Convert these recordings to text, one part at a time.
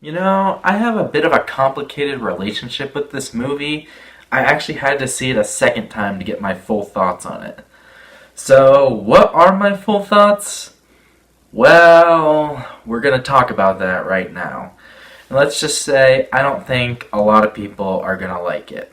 I have a bit of a complicated relationship with this movie. I actually had to see it a second time to get my full thoughts on it. So, what are my full thoughts? Well, we're going to talk about that right now. And let's just say, I don't think a lot of people are going to like it.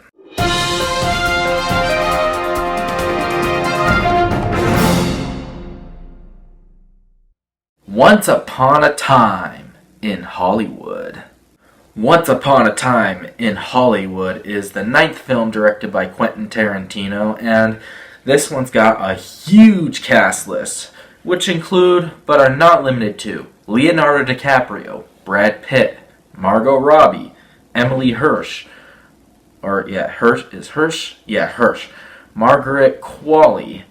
Once Upon a Time in Hollywood. Once Upon a Time in Hollywood is the ninth film directed by Quentin Tarantino, and this one's got a huge cast list, which include, but are not limited to, Leonardo DiCaprio, Brad Pitt, Margot Robbie, Emily Hirsch, Hirsch, Margaret Qualley,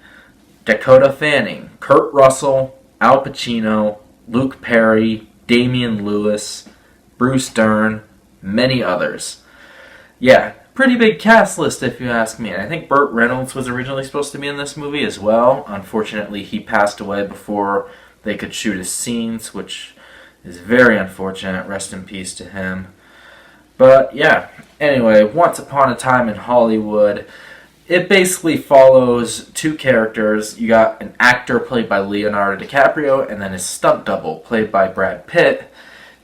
Dakota Fanning, Kurt Russell, Al Pacino, Luke Perry, Damian Lewis, Bruce Dern, many others. Yeah, pretty big cast list if you ask me. And I think Burt Reynolds was originally supposed to be in this movie as well. Unfortunately, he passed away before they could shoot his scenes, which is very unfortunate. Rest in peace to him. But yeah, anyway, Once Upon a Time in Hollywood. It basically follows two characters. You got an actor played by Leonardo DiCaprio and then his stunt double played by Brad Pitt.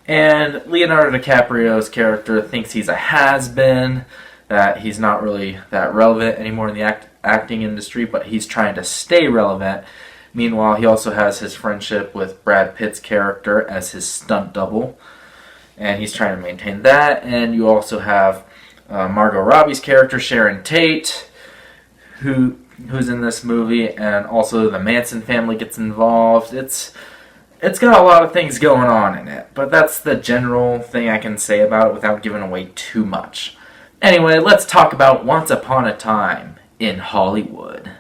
And Leonardo DiCaprio's character thinks he's a has-been, that he's not really that relevant anymore in the acting industry, but he's trying to stay relevant. Meanwhile, he also has his friendship with Brad Pitt's character as his stunt double, and he's trying to maintain that. And you also have Margot Robbie's character, Sharon Tate, who's in this movie, and also the Manson family gets involved. It's got a lot of things going on in it, but that's the general thing I can say about it without giving away too much. Anyway, let's talk about Once Upon a Time in Hollywood.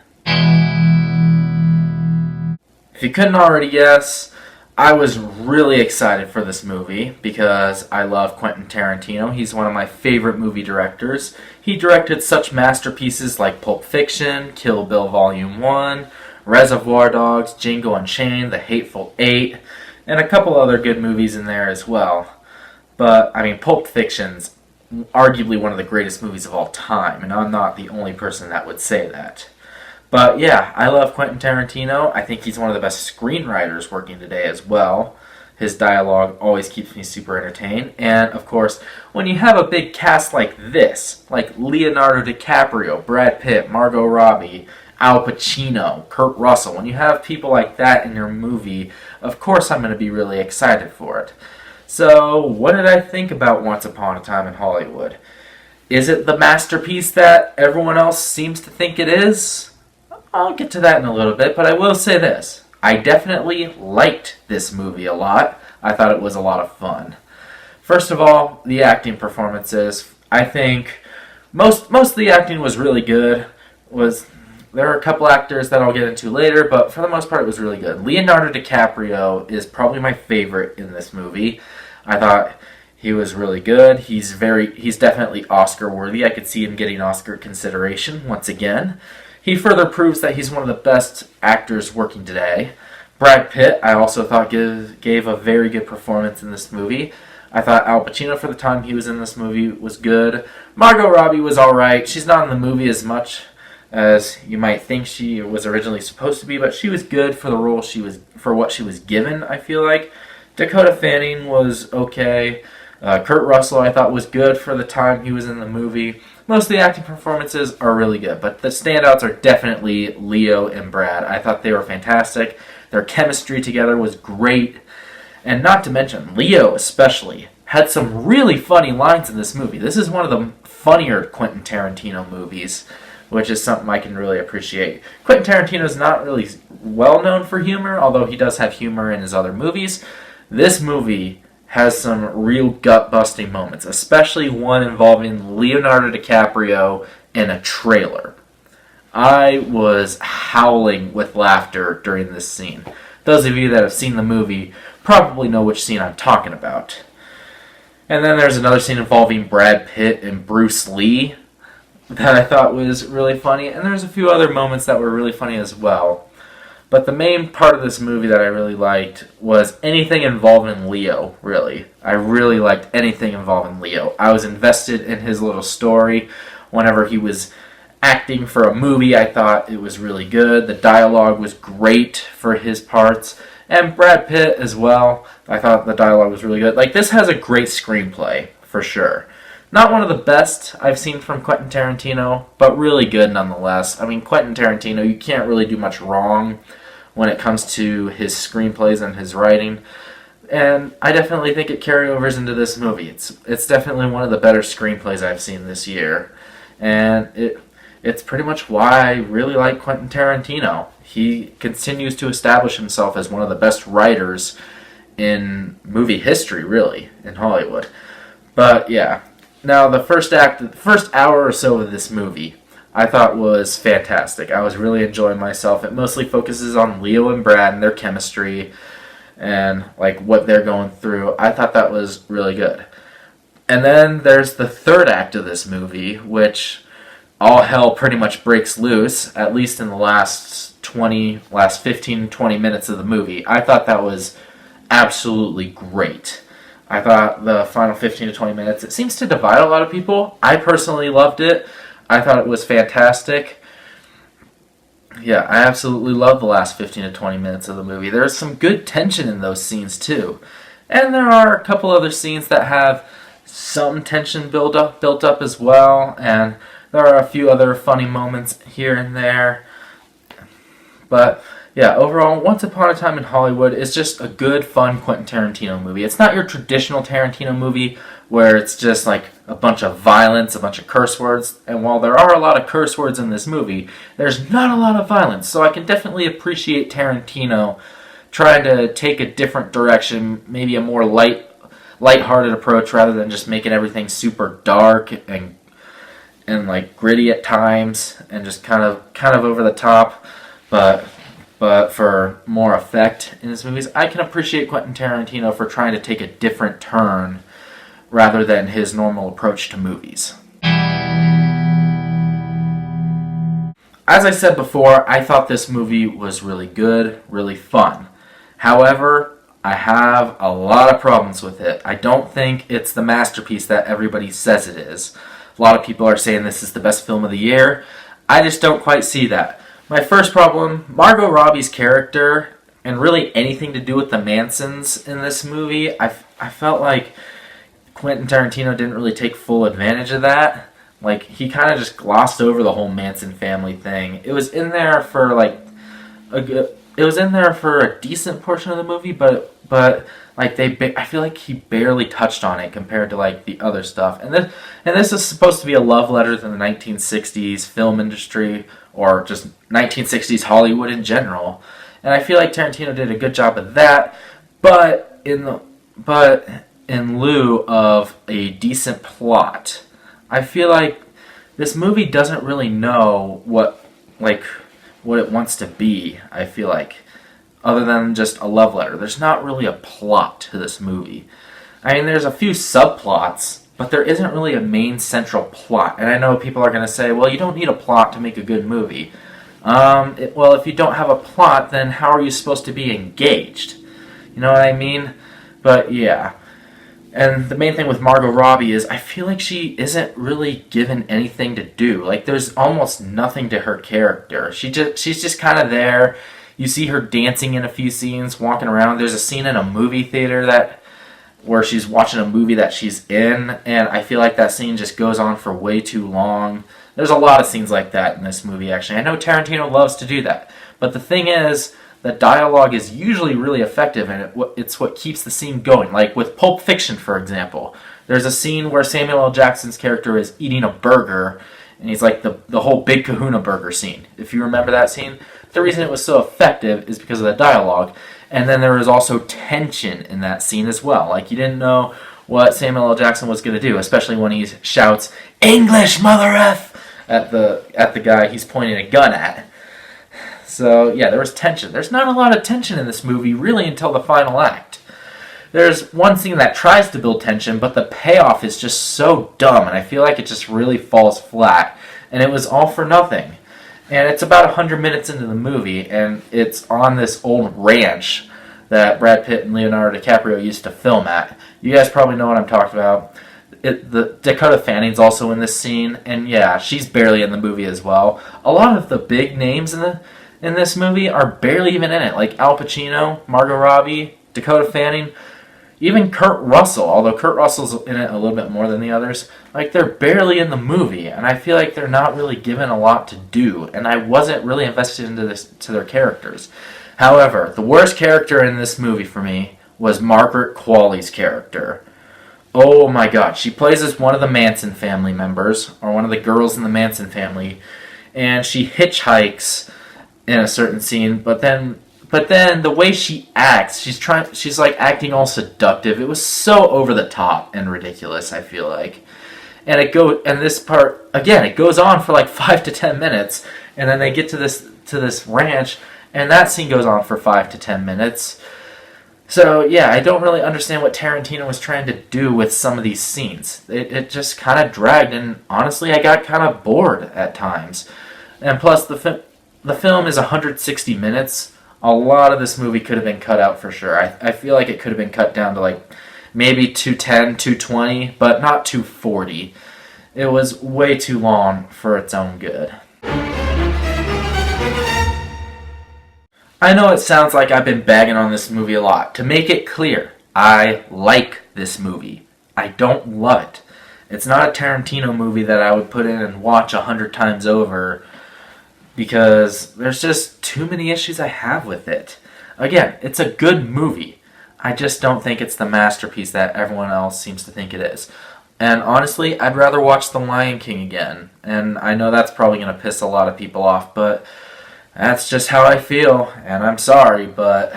If you couldn't already guess, I was really excited for this movie because I love Quentin Tarantino. He's one of my favorite movie directors. He directed such masterpieces like Pulp Fiction, Kill Bill Volume 1, Reservoir Dogs, Django Unchained, The Hateful Eight, and a couple other good movies in there as well. But, Pulp Fiction's arguably one of the greatest movies of all time, and I'm not the only person that would say that. But yeah, I love Quentin Tarantino. I think he's one of the best screenwriters working today as well. His dialogue always keeps me super entertained. And, of course, when you have a big cast like this, like Leonardo DiCaprio, Brad Pitt, Margot Robbie, Al Pacino, Kurt Russell, when you have people like that in your movie, of course I'm going to be really excited for it. So, what did I think about Once Upon a Time in Hollywood? Is it the masterpiece that everyone else seems to think it is? I'll get to that in a little bit, but I will say this. I definitely liked this movie a lot. I thought it was a lot of fun. First of all, the acting performances. I think most of the acting was really good. There are a couple actors that I'll get into later, but for the most part it was really good. Leonardo DiCaprio is probably my favorite in this movie. I thought he was really good. He's definitely Oscar worthy. I could see him getting Oscar consideration once again. He further proves that he's one of the best actors working today. Brad Pitt, I also thought gave a very good performance in this movie. I thought Al Pacino, for the time he was in this movie, was good. Margot Robbie was alright. She's not in the movie as much as you might think she was originally supposed to be, but she was good for the role for what she was given, I feel like. Dakota Fanning was okay. Kurt Russell, I thought, was good for the time he was in the movie. Most of the acting performances are really good, but the standouts are definitely Leo and Brad. I thought they were fantastic. Their chemistry together was great. And not to mention, Leo especially had some really funny lines in this movie. This is one of the funnier Quentin Tarantino movies, which is something I can really appreciate. Quentin Tarantino is not really well known for humor, although he does have humor in his other movies. This movie has some real gut-busting moments, especially one involving Leonardo DiCaprio in a trailer. I was howling with laughter during this scene. Those of you that have seen the movie probably know which scene I'm talking about. And then there's another scene involving Brad Pitt and Bruce Lee that I thought was really funny, and there's a few other moments that were really funny as well. But the main part of this movie that I really liked was anything involving Leo, really. I really liked anything involving Leo. I was invested in his little story. Whenever he was acting for a movie, I thought it was really good. The dialogue was great for his parts. And Brad Pitt as well. I thought the dialogue was really good. Like, this has a great screenplay, for sure. Not one of the best I've seen from Quentin Tarantino, but really good nonetheless. I mean, Quentin Tarantino, you can't really do much wrong when it comes to his screenplays and his writing. And I definitely think it carryovers into this movie. It's definitely one of the better screenplays I've seen this year. And it's pretty much why I really like Quentin Tarantino. He continues to establish himself as one of the best writers in movie history, really, in Hollywood. But yeah, now the first hour or so of this movie, I thought was fantastic. I was really enjoying myself. It mostly focuses on Leo and Brad and their chemistry and like what they're going through. I thought that was really good. And then there's the third act of this movie, which all hell pretty much breaks loose, at least in the last 15, 20 minutes of the movie. I thought that was absolutely great. I thought the final 15 to 20 minutes, it seems to divide a lot of people. I personally loved it. I thought it was fantastic. Yeah, I absolutely love the last 15 to 20 minutes of the movie. There's some good tension in those scenes too. And there are a couple other scenes that have some tension built up as well, and there are a few other funny moments here and there. But yeah, overall, Once Upon a Time in Hollywood is just a good, fun Quentin Tarantino movie. It's not your traditional Tarantino movie where it's just like a bunch of violence, a bunch of curse words. And while there are a lot of curse words in this movie, there's not a lot of violence. So I can definitely appreciate Tarantino trying to take a different direction, maybe a more light-hearted approach rather than just making everything super dark and like gritty at times and just kind of over the top. But for more effect in his movies, I can appreciate Quentin Tarantino for trying to take a different turn rather than his normal approach to movies. As I said before, I thought this movie was really good, really fun. However, I have a lot of problems with it. I don't think it's the masterpiece that everybody says it is. A lot of people are saying this is the best film of the year. I just don't quite see that. My first problem, Margot Robbie's character, and really anything to do with the Mansons in this movie, I felt like Quentin Tarantino didn't really take full advantage of that. Like, he kind of just glossed over the whole Manson family thing. It was in there for a decent portion of the movie, but like I feel like he barely touched on it compared to like the other stuff. And this is supposed to be a love letter to the 1960s film industry, or just 1960s Hollywood in general. And I feel like Tarantino did a good job of that, but in lieu of a decent plot. I feel like this movie doesn't really know what it wants to be, I feel like, other than just a love letter. There's not really a plot to this movie. I mean, there's a few subplots, but there isn't really a main central plot. And I know people are going to say, well, you don't need a plot to make a good movie. Well, if you don't have a plot, then how are you supposed to be engaged? You know what I mean? But yeah. And the main thing with Margot Robbie is I feel like she isn't really given anything to do. Like, there's almost nothing to her character. She's just kind of there. You see her dancing in a few scenes, walking around. There's a scene in a movie theater where she's watching a movie that she's in, and I feel like that scene just goes on for way too long. There's a lot of scenes like that in this movie, actually. I know Tarantino loves to do that. But the thing is, the dialogue is usually really effective, and it's what keeps the scene going. Like with Pulp Fiction, for example. There's a scene where Samuel L. Jackson's character is eating a burger, and he's like the whole Big Kahuna burger scene. If you remember that scene, the reason it was so effective is because of the dialogue. And then there was also tension in that scene as well. Like, you didn't know what Samuel L. Jackson was going to do, especially when he shouts, "English, mother F!" at the guy he's pointing a gun at. So, yeah, there was tension. There's not a lot of tension in this movie, really, until the final act. There's one scene that tries to build tension, but the payoff is just so dumb, and I feel like it just really falls flat. And it was all for nothing. And it's about 100 minutes into the movie, and it's on this old ranch that Brad Pitt and Leonardo DiCaprio used to film at. You guys probably know what I'm talking about. The Dakota Fanning's also in this scene, and yeah, she's barely in the movie as well. A lot of the big names in this movie are barely even in it, like Al Pacino, Margot Robbie, Dakota Fanning, even Kurt Russell. Although Kurt Russell's in it a little bit more than the others, like they're barely in the movie, and I feel like they're not really given a lot to do, and I wasn't really invested into their characters. However, the worst character in this movie for me was Margaret Qualley's character. Oh my god, she plays as one of the Manson family members, or one of the girls in the Manson family, and she hitchhikes in a certain scene, but then the way she acts, she's like acting all seductive. It was so over the top and ridiculous, I feel like. And this part again, it goes on for like 5 to 10 minutes, and then they get to this ranch, and that scene goes on for 5 to 10 minutes. So, yeah, I don't really understand what Tarantino was trying to do with some of these scenes. It just kind of dragged, and honestly, I got kind of bored at times. And plus, the film is 160 minutes. A lot of this movie could have been cut out for sure. I feel like it could have been cut down to like maybe 210, 220, but not 240. It was way too long for its own good. I know it sounds like I've been bagging on this movie a lot. To make it clear, I like this movie. I don't love it. It's not a Tarantino movie that I would put in and watch 100 times over because there's just too many issues I have with it. Again, it's a good movie. I just don't think it's the masterpiece that everyone else seems to think it is. And honestly, I'd rather watch The Lion King again. And I know that's probably going to piss a lot of people off, but that's just how I feel, and I'm sorry, but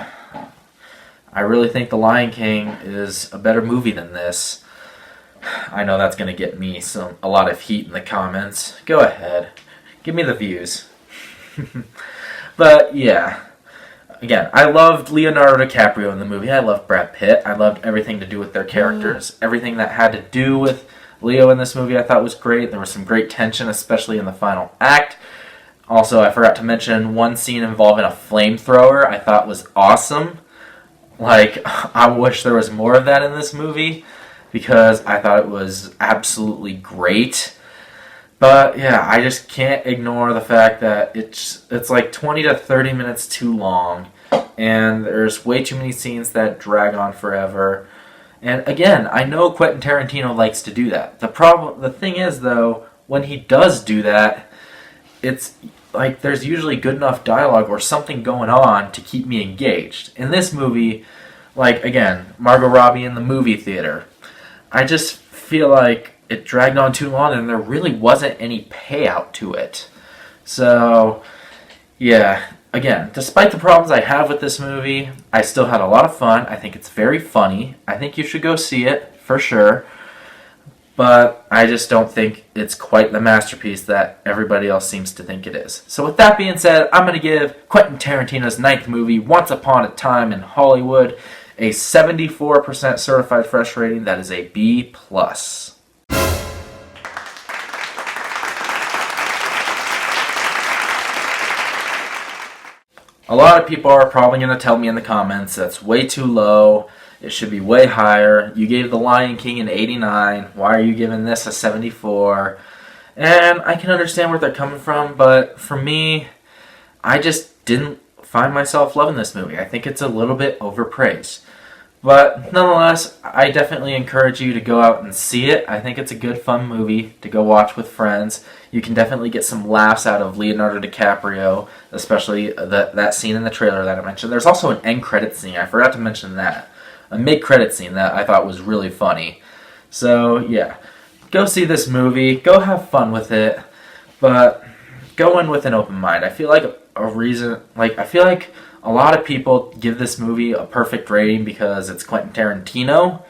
I really think The Lion King is a better movie than this. I know that's going to get me a lot of heat in the comments. Go ahead. Give me the views. But, yeah. Again, I loved Leonardo DiCaprio in the movie. I loved Brad Pitt. I loved everything to do with their characters. Everything that had to do with Leo in this movie I thought was great. There was some great tension, especially in the final act. Also, I forgot to mention one scene involving a flamethrower I thought was awesome. Like, I wish there was more of that in this movie because I thought it was absolutely great. But yeah, I just can't ignore the fact that it's like 20 to 30 minutes too long, and there's way too many scenes that drag on forever. And again, I know Quentin Tarantino likes to do that. The thing is though, when he does do that, it's like there's usually good enough dialogue or something going on to keep me engaged. In this movie, like again, Margot Robbie in the movie theater, I just feel like it dragged on too long and there really wasn't any payout to it. So, yeah, again, despite the problems I have with this movie, I still had a lot of fun. I think it's very funny. I think you should go see it, for sure. But I just don't think it's quite the masterpiece that everybody else seems to think it is. So with that being said, I'm going to give Quentin Tarantino's ninth movie, Once Upon a Time in Hollywood, a 74% certified fresh rating. That is a B+. A lot of people are probably going to tell me in the comments that's way too low. It should be way higher. You gave The Lion King an 89. Why are you giving this a 74? And I can understand where they're coming from, but for me, I just didn't find myself loving this movie. I think it's a little bit overpraised. But nonetheless, I definitely encourage you to go out and see it. I think it's a good, fun movie to go watch with friends. You can definitely get some laughs out of Leonardo DiCaprio, especially that scene in the trailer that I mentioned. There's also an end credit scene. I forgot to mention that. A mid-credit scene that I thought was really funny. So, yeah. Go see this movie. Go have fun with it. But go in with an open mind. I feel like a lot of people give this movie a perfect rating because it's Quentin Tarantino,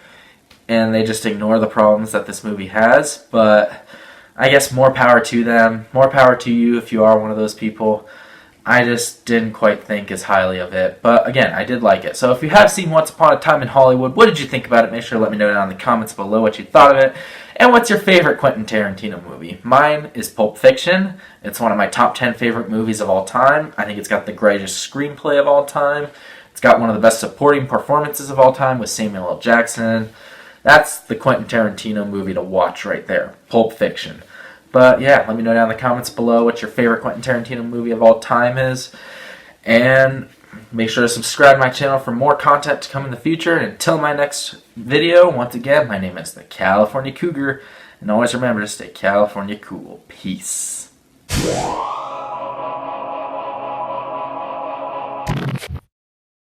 and they just ignore the problems that this movie has. But I guess more power to them. More power to you if you are one of those people. I just didn't quite think as highly of it. But again, I did like it. So if you have seen Once Upon a Time in Hollywood, what did you think about it? Make sure to let me know down in the comments below what you thought of it. And what's your favorite Quentin Tarantino movie? Mine is Pulp Fiction. It's one of my top 10 favorite movies of all time. I think it's got the greatest screenplay of all time. It's got one of the best supporting performances of all time with Samuel L. Jackson. That's the Quentin Tarantino movie to watch right there, Pulp Fiction. But yeah, let me know down in the comments below what your favorite Quentin Tarantino movie of all time is. And make sure to subscribe to my channel for more content to come in the future. And until my next video, once again, my name is the California Cougar. And always remember to stay California cool. Peace.